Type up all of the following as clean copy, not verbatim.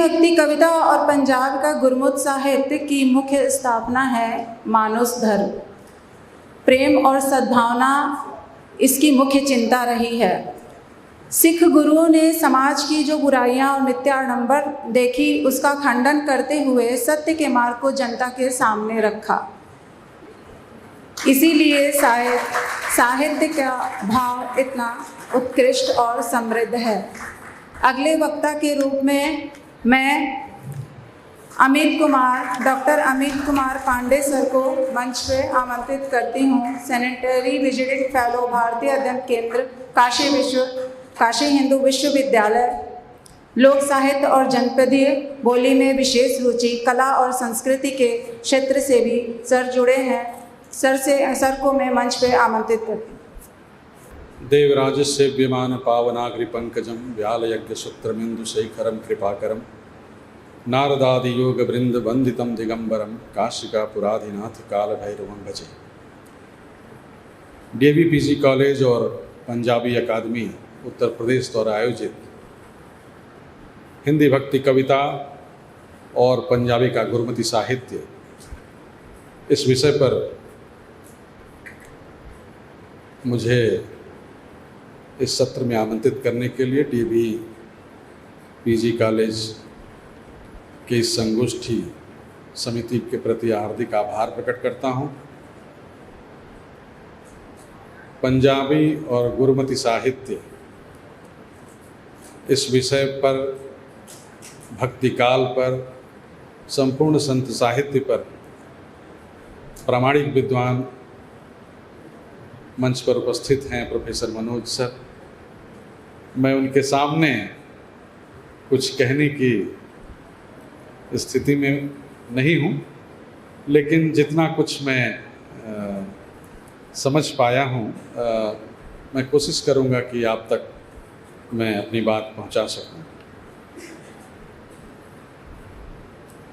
भक्ति कविता और पंजाब का गुरमुख साहित्य की मुख्य स्थापना है मानुष धर्म। प्रेम और सद्भावना इसकी मुख्य चिंता रही है। सिख गुरुओं ने समाज की जो बुराइयां और मिथ्याडंबर देखी उसका खंडन करते हुए सत्य के मार्ग को जनता के सामने रखा। इसीलिए साहित्य का भाव इतना उत्कृष्ट और समृद्ध है। अगले वक्ता के रूप में मैं डॉक्टर अमित कुमार पांडे सर को मंच पे आमंत्रित करती हूँ। सैनिटरी विजिटिंग फेलो, भारतीय अध्ययन केंद्र, काशी हिंदू विश्वविद्यालय, लोक साहित्य और जनपदीय बोली में विशेष रुचि, कला और संस्कृति के क्षेत्र से भी सर जुड़े हैं। सर को मैं मंच पे आमंत्रित करती हूँ। देवराजसेव्यमान पावनाग्रि पंकजम व्यालयज्ञ सूत्रमिंदु शेखरम कृपाकरम नारदादि योग वृंद वंदितम दिगंबरम काशिका पुराधिनाथ काल भैरवं भजे। DAV PG कॉलेज और पंजाबी अकादमी उत्तर प्रदेश द्वारा आयोजित हिंदी भक्ति कविता और पंजाबी का गुरमती साहित्य, इस विषय पर मुझे इस सत्र में आमंत्रित करने के लिए DAV PG कॉलेज के इस संगोष्ठी समिति के प्रति हार्दिक आभार प्रकट करता हूँ। पंजाबी और गुरमती साहित्य इस विषय पर, भक्तिकाल पर, संपूर्ण संत साहित्य पर प्रामाणिक विद्वान मंच पर उपस्थित हैं प्रोफेसर मनोज सर। मैं उनके सामने कुछ कहने की स्थिति में नहीं हूँ, लेकिन जितना कुछ मैं समझ पाया हूँ मैं कोशिश करूँगा कि आप तक मैं अपनी बात पहुँचा सकूँ।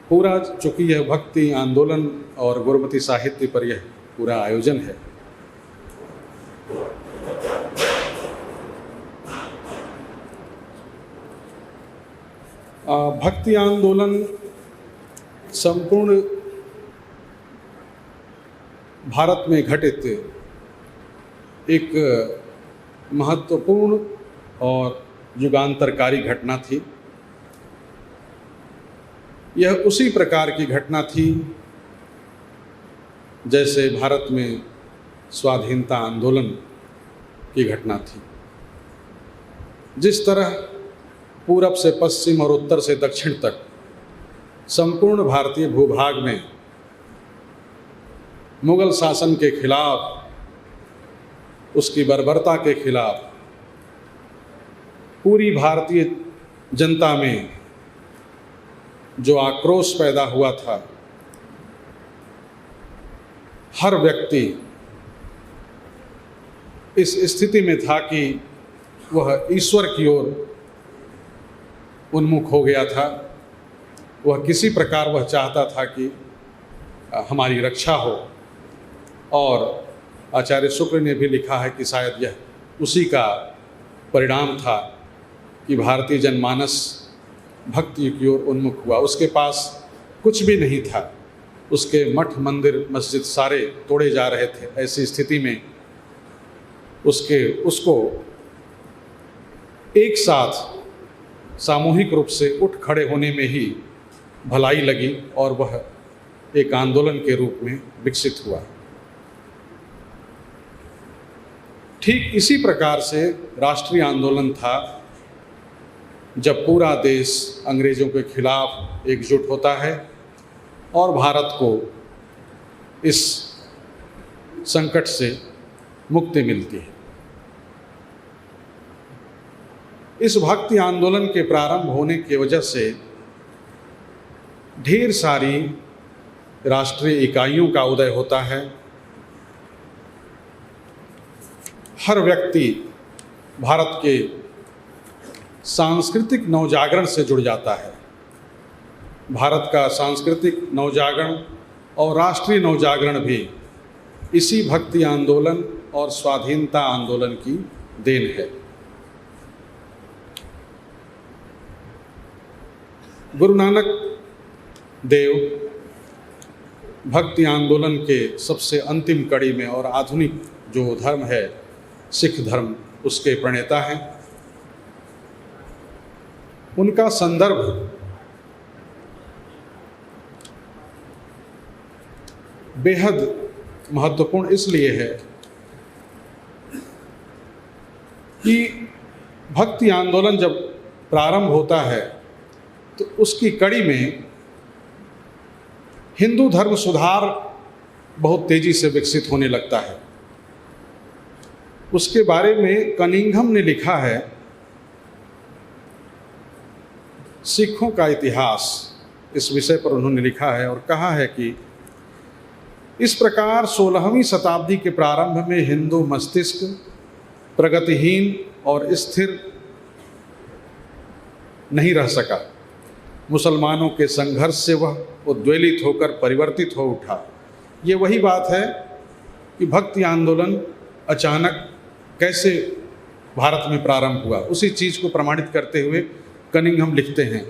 पूरा चूँकि यह भक्ति आंदोलन और गुरमती साहित्य पर यह पूरा आयोजन है, भक्ति आंदोलन संपूर्ण भारत में घटित एक महत्वपूर्ण और युगांतरकारी घटना थी। यह उसी प्रकार की घटना थी जैसे भारत में स्वाधीनता आंदोलन की घटना थी। जिस तरह पूरब से पश्चिम और उत्तर से दक्षिण तक संपूर्ण भारतीय भूभाग में मुगल शासन के खिलाफ, उसकी बर्बरता के खिलाफ पूरी भारतीय जनता में जो आक्रोश पैदा हुआ था, हर व्यक्ति इस स्थिति में था कि वह ईश्वर की ओर उन्मुख हो गया था। वह किसी प्रकार वह चाहता था कि हमारी रक्षा हो, और आचार्य शुक्ल ने भी लिखा है कि शायद यह उसी का परिणाम था कि भारतीय जनमानस भक्ति की ओर उन्मुख हुआ। उसके पास कुछ भी नहीं था, उसके मठ मंदिर मस्जिद सारे तोड़े जा रहे थे। ऐसी स्थिति में उसको एक साथ सामूहिक रूप से उठ खड़े होने में ही भलाई लगी और वह एक आंदोलन के रूप में विकसित हुआ। ठीक इसी प्रकार से राष्ट्रीय आंदोलन था जब पूरा देश अंग्रेजों के खिलाफ एकजुट होता है और भारत को इस संकट से मुक्ति मिलती है। इस भक्ति आंदोलन के प्रारंभ होने की वजह से ढेर सारी राष्ट्रीय इकाइयों का उदय होता है। हर व्यक्ति भारत के सांस्कृतिक नवजागरण से जुड़ जाता है। भारत का सांस्कृतिक नवजागरण और राष्ट्रीय नवजागरण भी इसी भक्ति आंदोलन और स्वाधीनता आंदोलन की देन है। गुरु नानक देव भक्ति आंदोलन के सबसे अंतिम कड़ी में और आधुनिक जो धर्म है सिख धर्म, उसके प्रणेता हैं। उनका संदर्भ बेहद महत्वपूर्ण इसलिए है कि भक्ति आंदोलन जब प्रारंभ होता है तो उसकी कड़ी में हिंदू धर्म सुधार बहुत तेजी से विकसित होने लगता है। उसके बारे में कनिंघम ने लिखा है, सिखों का इतिहास, इस विषय पर उन्होंने लिखा है और कहा है कि इस प्रकार 16वीं शताब्दी के प्रारंभ में हिंदू मस्तिष्क प्रगतिहीन और स्थिर नहीं रह सका। मुसलमानों के संघर्ष से वह उद्वेलित होकर परिवर्तित हो उठा। ये वही बात है कि भक्ति आंदोलन अचानक कैसे भारत में प्रारंभ हुआ, उसी चीज़ को प्रमाणित करते हुए कनिंघम लिखते हैं।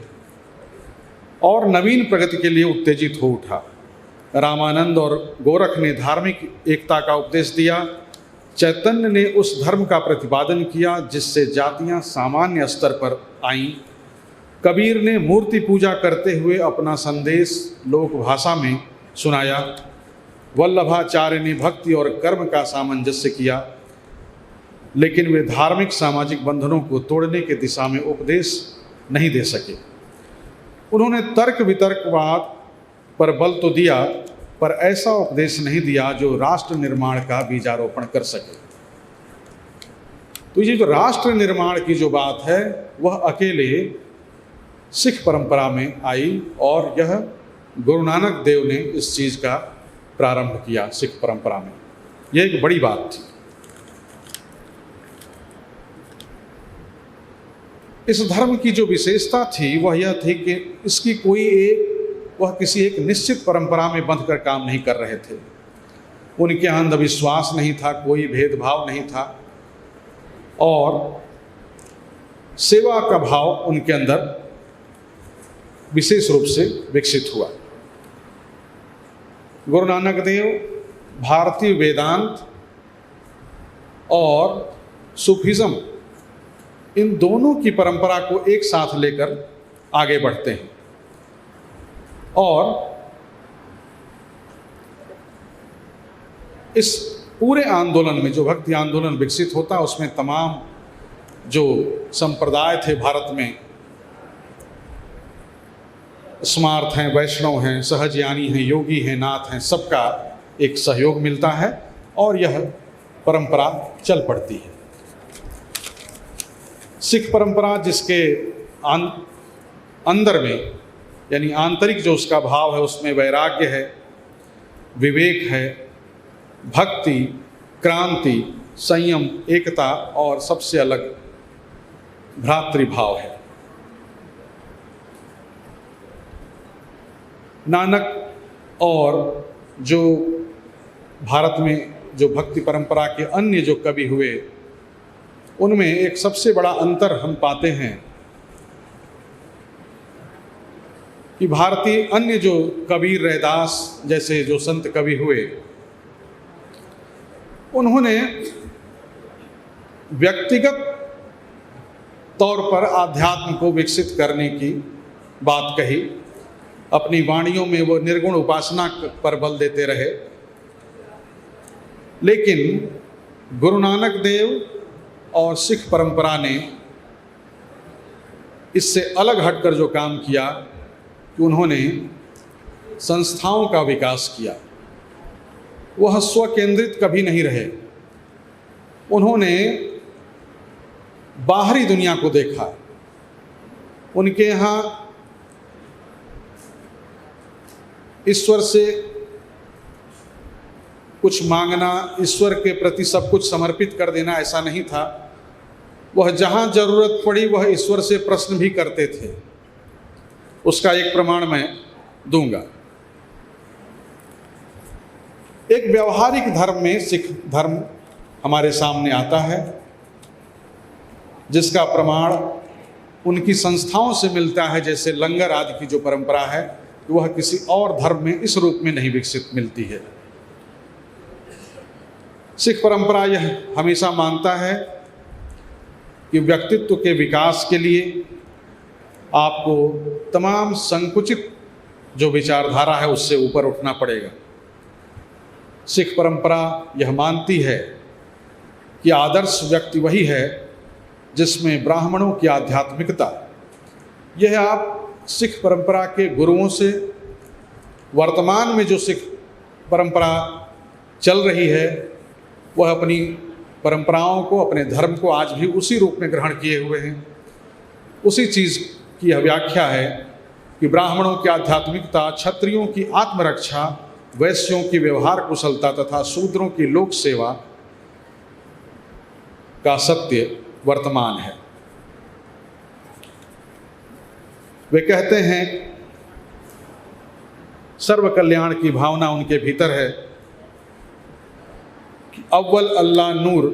और नवीन प्रगति के लिए उत्तेजित हो उठा। रामानंद और गोरख ने धार्मिक एकता का उपदेश दिया। चैतन्य ने उस धर्म का प्रतिपादन किया जिससे जातियां सामान्य स्तर पर आईं। कबीर ने मूर्ति पूजा करते हुए अपना संदेश लोक भाषा में सुनाया। वल्लभाचार्य ने भक्ति और कर्म का सामंजस्य किया, लेकिन वे धार्मिक सामाजिक बंधनों को तोड़ने की दिशा में उपदेश नहीं दे सके। उन्होंने तर्क वितर्कवाद पर बल तो दिया, पर ऐसा उपदेश नहीं दिया जो राष्ट्र निर्माण का बीजारोपण कर सके। तो ये जो राष्ट्र निर्माण की जो बात है वह अकेले सिख परंपरा में आई और यह गुरु नानक देव ने इस चीज़ का प्रारंभ किया सिख परंपरा में। यह एक बड़ी बात थी। इस धर्म की जो विशेषता थी वह यह थी कि इसकी वह किसी एक निश्चित परंपरा में बंधकर काम नहीं कर रहे थे। उनके यहाँ अंधविश्वास नहीं था, कोई भेदभाव नहीं था और सेवा का भाव उनके अंदर विशेष रूप से विकसित हुआ। गुरु नानक देव भारतीय वेदांत और सूफिज्म, इन दोनों की परंपरा को एक साथ लेकर आगे बढ़ते हैं और इस पूरे आंदोलन में जो भक्ति आंदोलन विकसित होता है उसमें तमाम जो संप्रदाय थे भारत में, स्मार्त हैं, वैष्णव हैं, सहजयानी हैं, योगी हैं, नाथ हैं, सबका एक सहयोग मिलता है और यह परंपरा चल पड़ती है। सिख परंपरा जिसके अंदर में यानी आंतरिक जो उसका भाव है उसमें वैराग्य है, विवेक है, भक्ति, क्रांति, संयम, एकता और सबसे अलग भ्रातृभाव है। नानक और जो भारत में जो भक्ति परंपरा के अन्य जो कवि हुए उनमें एक सबसे बड़ा अंतर हम पाते हैं कि भारतीय अन्य जो कबीर, रैदास जैसे जो संत कवि हुए उन्होंने व्यक्तिगत तौर पर आध्यात्म को विकसित करने की बात कही। अपनी वाणियों में वो निर्गुण उपासना पर बल देते रहे, लेकिन गुरु नानक देव और सिख परंपरा ने इससे अलग हटकर जो काम किया कि उन्होंने संस्थाओं का विकास किया। वह स्वकेंद्रित कभी नहीं रहे। उन्होंने बाहरी दुनिया को देखा। उनके यहाँ ईश्वर से कुछ मांगना, ईश्वर के प्रति सब कुछ समर्पित कर देना ऐसा नहीं था। वह जहाँ जरूरत पड़ी वह ईश्वर से प्रश्न भी करते थे। उसका एक प्रमाण मैं दूंगा। एक व्यवहारिक धर्म में सिख धर्म हमारे सामने आता है जिसका प्रमाण उनकी संस्थाओं से मिलता है, जैसे लंगर आदि की जो परंपरा है वह किसी और धर्म में इस रूप में नहीं विकसित मिलती है। सिख परंपरा यह हमेशा मानता है कि व्यक्तित्व के विकास के लिए आपको तमाम संकुचित जो विचारधारा है उससे ऊपर उठना पड़ेगा। सिख परंपरा यह मानती है कि आदर्श व्यक्ति वही है जिसमें ब्राह्मणों की आध्यात्मिकता, यह आप सिख परंपरा के गुरुओं से, वर्तमान में जो सिख परंपरा चल रही है वह अपनी परंपराओं को, अपने धर्म को आज भी उसी रूप में ग्रहण किए हुए हैं। उसी चीज़ की यह व्याख्या है कि ब्राह्मणों की आध्यात्मिकता, क्षत्रियों की आत्मरक्षा, वैश्यों की व्यवहार कुशलता तथा शूद्रों की लोक सेवा का सत्य वर्तमान है। वे कहते हैं सर्व कल्याण की भावना उनके भीतर है कि अव्वल अल्लाह नूर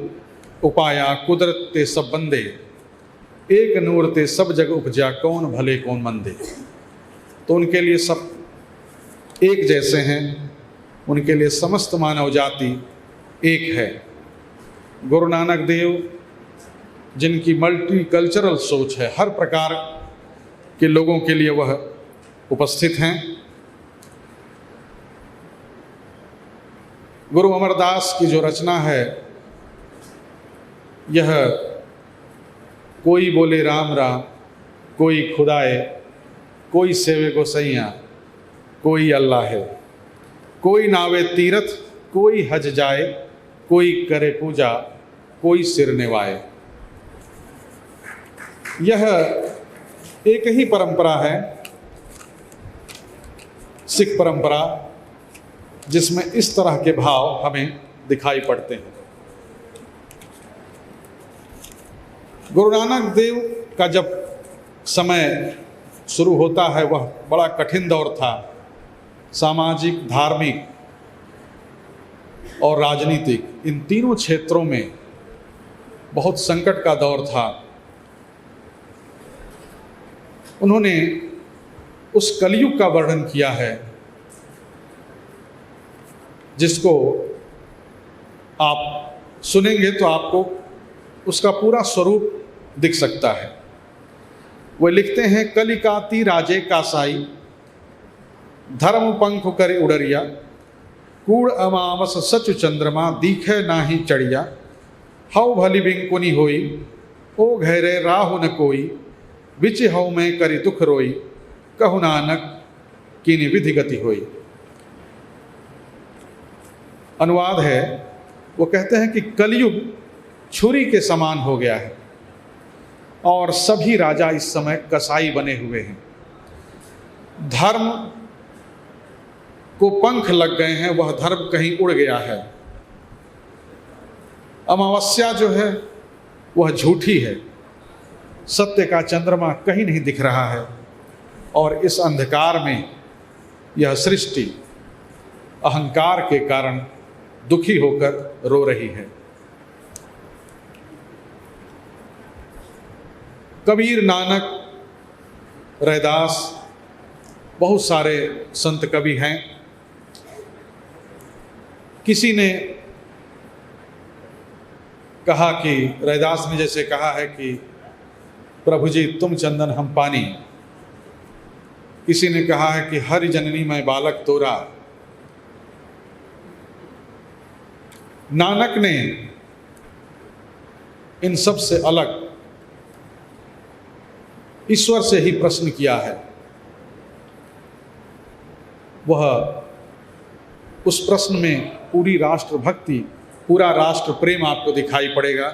उपाया कुदरत ते सब बंदे, एक नूर ते सब जग उपजा कौन भले कौन मंदे। तो उनके लिए सब एक जैसे हैं, उनके लिए समस्त मानव जाति एक है। गुरु नानक देव जिनकी मल्टी कल्चरल सोच है, हर प्रकार के लोगों के लिए वह उपस्थित हैं। गुरु अमरदास की जो रचना है, यह कोई बोले राम राम, कोई खुदाए, कोई सेवे को सैया, कोई अल्लाह है, कोई नावे तीरथ, कोई हज जाए, कोई करे पूजा, कोई सिर निवाए। यह एक ही परंपरा है, सिख परंपरा, जिसमें इस तरह के भाव हमें दिखाई पड़ते हैं। गुरु नानक देव का जब समय शुरू होता है वह बड़ा कठिन दौर था। सामाजिक, धार्मिक और राजनीतिक, इन तीनों क्षेत्रों में बहुत संकट का दौर था। उन्होंने उस कलयुग का वर्णन किया है जिसको आप सुनेंगे तो आपको उसका पूरा स्वरूप दिख सकता है। वे लिखते हैं, कलिकाती राजे कासाई, धर्म पंख करे उड़रिया, कूड़ अमावस सचु चंद्रमा, दीखे नाही चढ़िया, हव भली बिंकुनी होई, ओ घेरे राहु न कोई, बिच हव में करी दुख रोई, कहु नानक कीनी विधि गति होई। अनुवाद है, वो कहते हैं कि कलयुग छुरी के समान हो गया है और सभी राजा इस समय कसाई बने हुए हैं। धर्म को पंख लग गए हैं, वह धर्म कहीं उड़ गया है। अमावस्या जो है वह झूठी है, सत्य का चंद्रमा कहीं नहीं दिख रहा है और इस अंधकार में यह सृष्टि अहंकार के कारण दुखी होकर रो रही है। कबीर, नानक, रैदास, बहुत सारे संत कवि हैं। किसी ने कहा कि, रैदास ने जैसे कहा है कि प्रभु जी तुम चंदन हम पानी। किसी ने कहा है कि हरि जननी मैं बालक तोरा। नानक ने इन सब से अलग ईश्वर से ही प्रश्न किया है। वह उस प्रश्न में पूरी राष्ट्र भक्ति, पूरा राष्ट्र प्रेम आपको दिखाई पड़ेगा।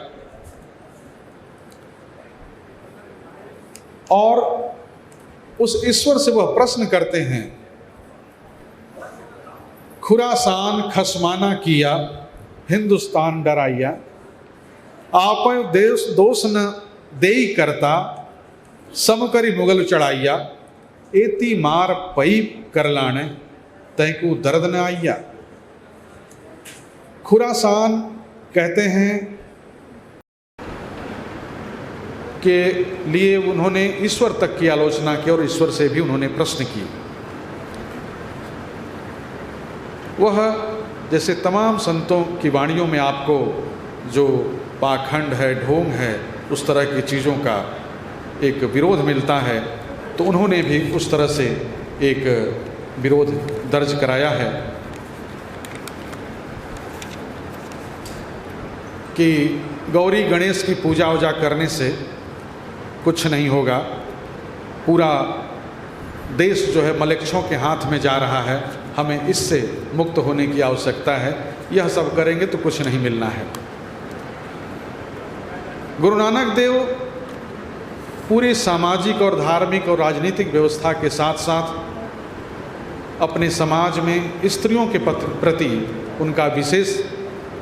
और उस ईश्वर से वह प्रश्न करते हैं, खुरासान खसमाना किया, हिंदुस्तान डराइया, आप देश दोष न देई करता, समकरी मुगल चढ़ाइया, एती मार पई करलाने, तैकू दर्द न आइया। खुरासान कहते हैं के लिए उन्होंने ईश्वर तक की आलोचना की और ईश्वर से भी उन्होंने प्रश्न किए। वह जैसे तमाम संतों की वाणियों में आपको जो पाखंड है, ढोंग है, उस तरह की चीज़ों का एक विरोध मिलता है, तो उन्होंने भी उस तरह से एक विरोध दर्ज कराया है कि गौरी गणेश की पूजा वूजा करने से कुछ नहीं होगा, पूरा देश जो है मलेच्छों के हाथ में जा रहा है, हमें इससे मुक्त होने की आवश्यकता है, यह सब करेंगे तो कुछ नहीं मिलना है। गुरु नानक देव पूरी सामाजिक और धार्मिक और राजनीतिक व्यवस्था के साथ साथ अपने समाज में स्त्रियों के प्रति उनका विशेष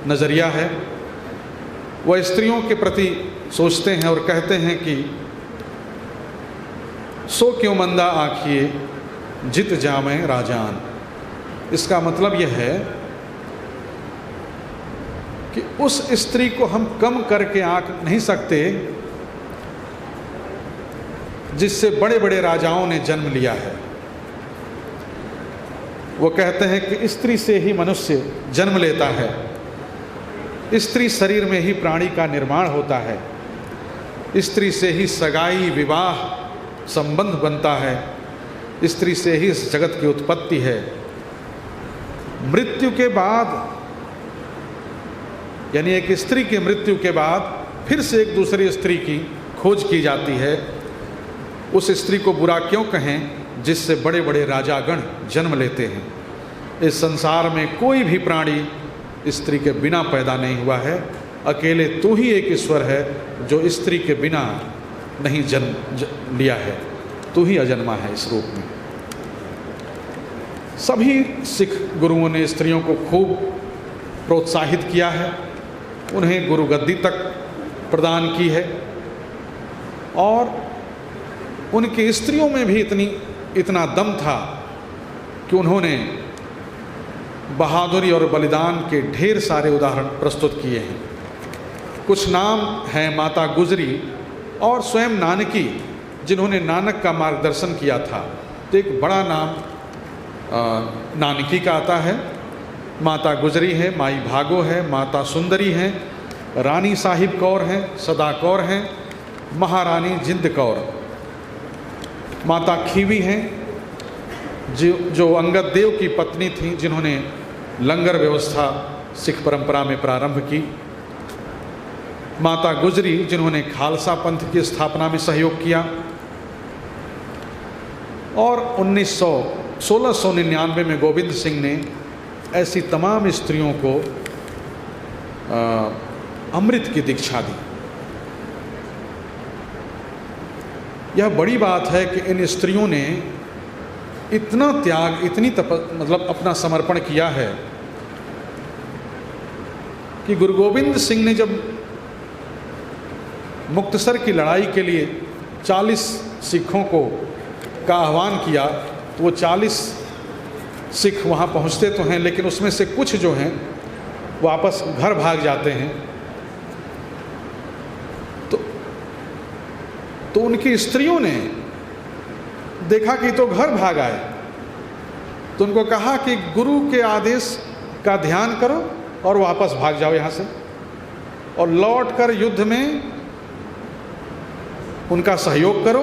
नज़रिया है। वह स्त्रियों के प्रति सोचते हैं और कहते हैं कि सो क्यों मंदा आँखिए जित जामे राजान। इसका मतलब यह है कि उस स्त्री को हम कम करके आंक नहीं सकते जिससे बड़े बड़े राजाओं ने जन्म लिया है। वो कहते हैं कि स्त्री से ही मनुष्य जन्म लेता है, स्त्री शरीर में ही प्राणी का निर्माण होता है, स्त्री से ही सगाई विवाह संबंध बनता है, स्त्री से ही इस जगत की उत्पत्ति है। मृत्यु के बाद यानी एक स्त्री की मृत्यु के बाद फिर से एक दूसरी स्त्री की खोज की जाती है। उस स्त्री को बुरा क्यों कहें जिससे बड़े बड़े राजागण जन्म लेते हैं। इस संसार में कोई भी प्राणी स्त्री के बिना पैदा नहीं हुआ है, अकेले तू ही एक ईश्वर है जो स्त्री के बिना नहीं जन्म लिया है, तू ही अजन्मा है इस रूप में। सभी सिख गुरुओं ने स्त्रियों को खूब प्रोत्साहित किया है, उन्हें गुरु गद्दी तक प्रदान की है और उनकी स्त्रियों में भी इतना दम था कि उन्होंने बहादुरी और बलिदान के ढेर सारे उदाहरण प्रस्तुत किए हैं। कुछ नाम हैं माता गुजरी और स्वयं नानकी, जिन्होंने नानक का मार्गदर्शन किया था। तो एक बड़ा नाम नानकी का आता है, माता गुजरी है, माई भागो है, माता सुंदरी हैं, रानी साहिब कौर हैं, सदा कौर हैं, महारानी जिंद कौर, माता खीवी हैं जो अंगद देव की पत्नी थी, जिन्होंने लंगर व्यवस्था सिख परंपरा में प्रारंभ की, माता गुजरी जिन्होंने खालसा पंथ की स्थापना में सहयोग किया और 1699 में गोविंद सिंह ने ऐसी तमाम स्त्रियों को अमृत की दीक्षा दी। यह बड़ी बात है कि इन स्त्रियों ने इतना त्याग, इतनी मतलब अपना समर्पण किया है कि गुरु गोविंद सिंह ने जब मुक्तसर की लड़ाई के लिए 40 सिखों का आह्वान किया तो वो 40 सिख वहाँ पहुँचते तो हैं, लेकिन उसमें से कुछ जो हैं वापस घर भाग जाते हैं। तो उनकी स्त्रियों ने देखा कि तो घर भाग आए, तो उनको कहा कि गुरु के आदेश का ध्यान करो और वापस भाग जाओ यहाँ से, और लौटकर युद्ध में उनका सहयोग करो